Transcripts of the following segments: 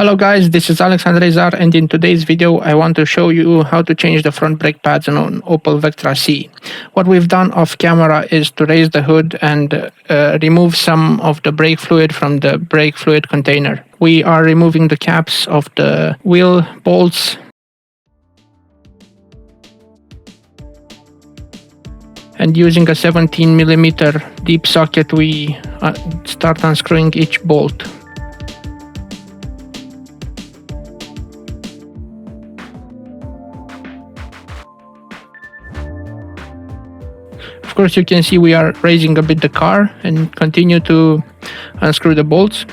Hello guys, this is Alexander Izar, and in today's video I want to show you how to change the front brake pads on an Opel Vectra C. What we've done off camera is to raise the hood and remove some of the brake fluid from the brake fluid container. We are removing the caps of the wheel bolts and using a 17mm deep socket we start unscrewing each bolt. Of course, you can see we are raising a bit the car and continue to unscrew the bolts.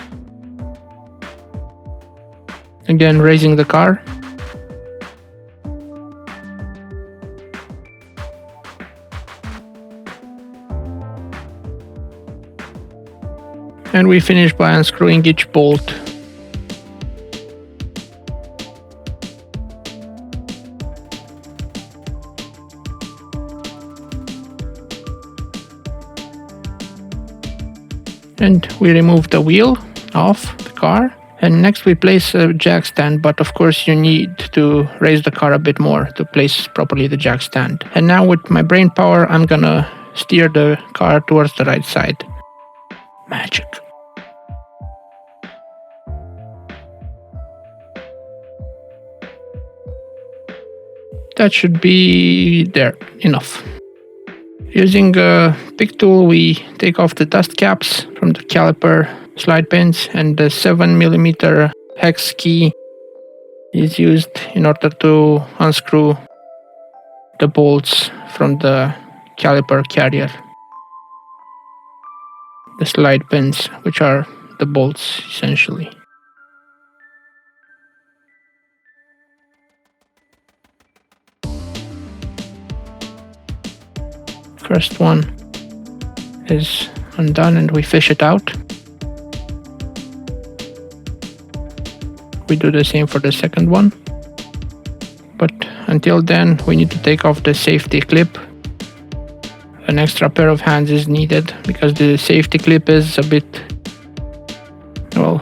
Again, raising the car. And we finish by unscrewing each bolt. And we remove the wheel off the car. And next we place a jack stand, but of course you need to raise the car a bit more to place properly the jack stand. And now with my brain power, I'm gonna steer the car towards the right side. Magic. That should be there, enough. Using a pick tool, we take off the dust caps from the caliper slide pins, and the 7mm hex key is used in order to unscrew the bolts from the caliper carrier. The slide pins, which are the bolts essentially. First one is undone and we fish it out. We do the same for the second one. But until then, we need to take off the safety clip. An extra pair of hands is needed because the safety clip is a bit, well,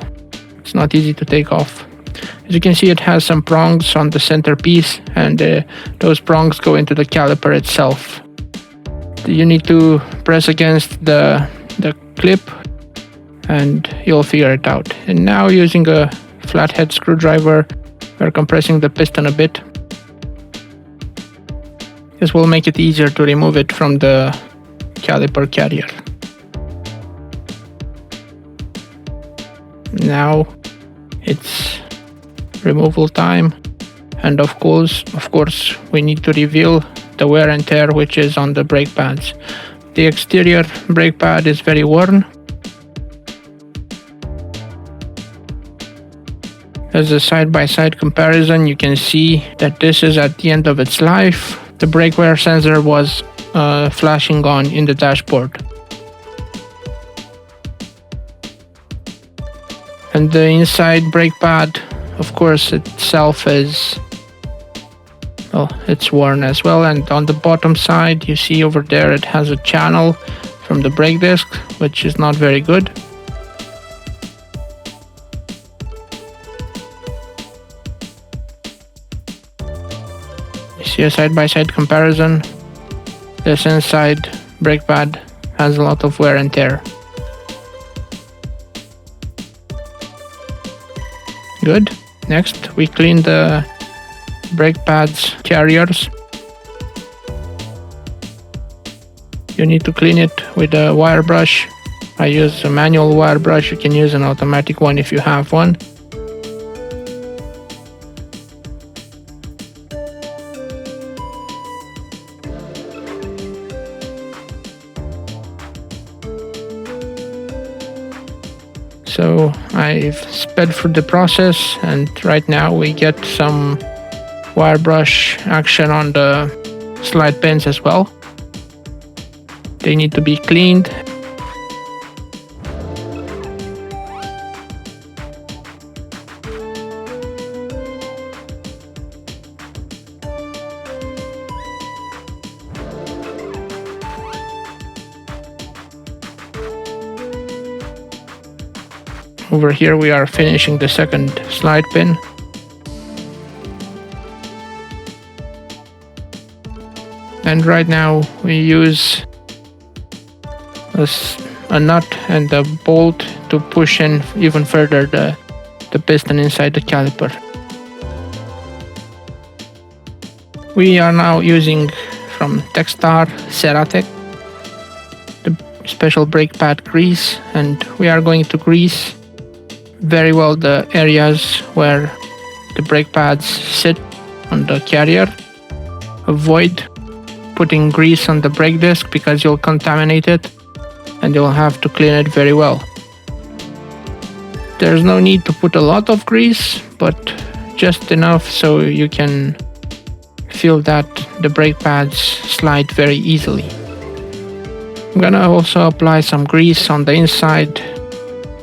it's not easy to take off. As you can see, it has some prongs on the centerpiece, and those prongs go into the caliper itself. You need to press against the clip and you'll figure it out. And now, using a flathead screwdriver, we're compressing the piston a bit. This will make it easier to remove it from the caliper carrier. Now it's removal time, and of course we need to reveal the wear and tear which is on the brake pads. The exterior brake pad is very worn. As a side-by-side comparison, you can see that this is at the end of its life. The brake wear sensor was flashing on in the dashboard. And the inside brake pad, of course, itself is, well, it's worn as well. And on the bottom side, you see over there it has a channel from the brake disc, which is not very good. You see a side-by-side comparison. This inside brake pad has a lot of wear and tear. Good. Next, we clean the brake pads carriers. You need to clean it with a wire brush. I use a manual wire brush. You can use an automatic one if you have one. So I've sped through the process, and right now we get some wire brush action on the slide pins as well. They need to be cleaned. Over here we are finishing the second slide pin. And right now we use a nut and a bolt to push in even further the piston inside the caliper. We are now using from Textar Ceratec the special brake pad grease, and we are going to grease very well the areas where the brake pads sit on the carrier. Avoid putting grease on the brake disc because you'll contaminate it and you'll have to clean it very well. There's no need to put a lot of grease, but just enough so you can feel that the brake pads slide very easily. I'm gonna also apply some grease on the inside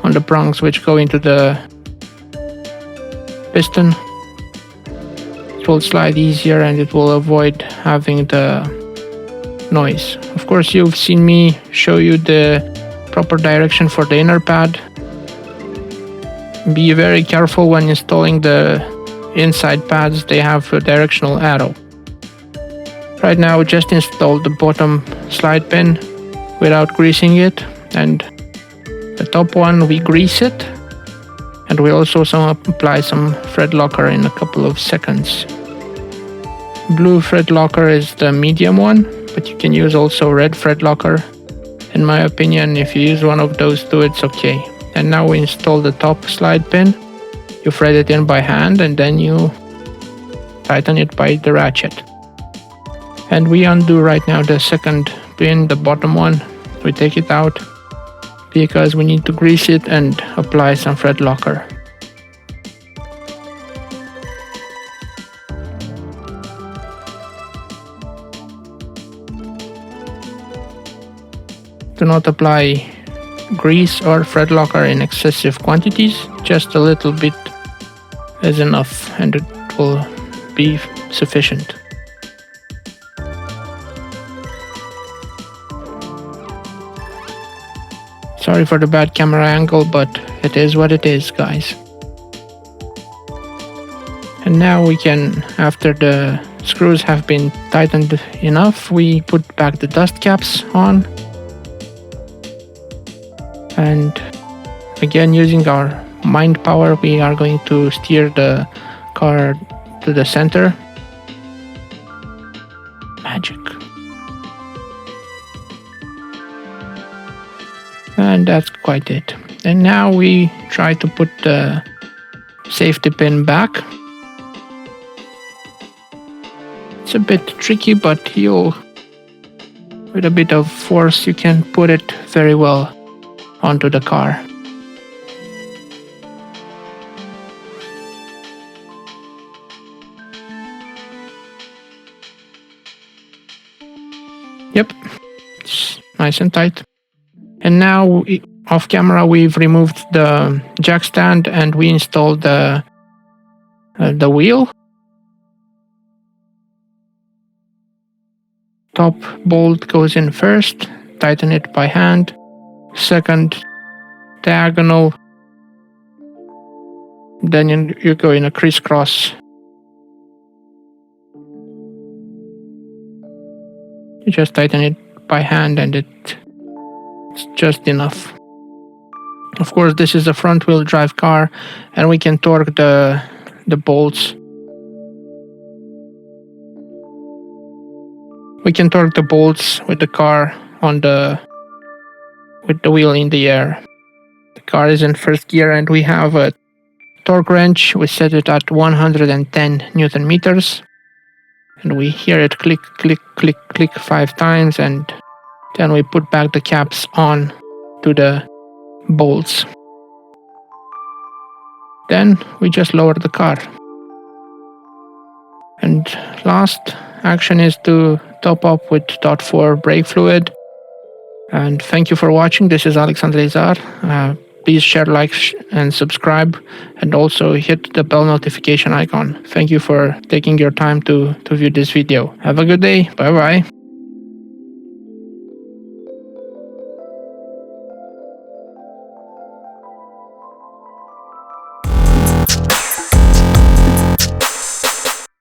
on the prongs which go into the piston. It will slide easier and it will avoid having the noise. Of course, you've seen me show you the proper direction for the inner pad. Be very careful when installing the inside pads, they have a directional arrow. Right now we just installed the bottom slide pin without greasing it, and the top one we grease it, and we also apply some thread locker in a couple of seconds. Blue thread locker is the medium one, but you can use also red thread locker. In my opinion, if you use one of those two, it's okay. And now we install the top slide pin. You thread it in by hand and then you tighten it by the ratchet. And we undo right now the second pin, the bottom one. We take it out because we need to grease it and apply some thread locker. Do not apply grease or thread locker in excessive quantities, just a little bit is enough and it will be sufficient. Sorry for the bad camera angle, but it is what it is, guys. And now we can, after the screws have been tightened enough, we put back the dust caps on. And again, using our mind power, we are going to steer the car to the center. Magic. And that's quite it. And now we try to put the safety pin back. It's a bit tricky, but with a bit of force, you can put it very well onto the car. Yep, it's nice and tight. And now off camera we've removed the jack stand and we installed the wheel. Top bolt goes in first, tighten it by hand. Second diagonal, then you go in a crisscross. You just tighten it by hand and it's just enough. Of course, this is a front wheel drive car and we can torque the bolts. We can torque the bolts with the car with the wheel in the air. The car is in first gear and we have a torque wrench. We set it at 110 Newton meters. And we hear it click, click, click, click 5 times, and then we put back the caps on to the bolts. Then we just lower the car. And last action is to top up with .4 brake fluid. And thank you for watching. This is Alexander Izar. Please share, like, and subscribe, and also hit the bell notification icon. Thank you for taking your time to view this video. Have a good day. Bye bye.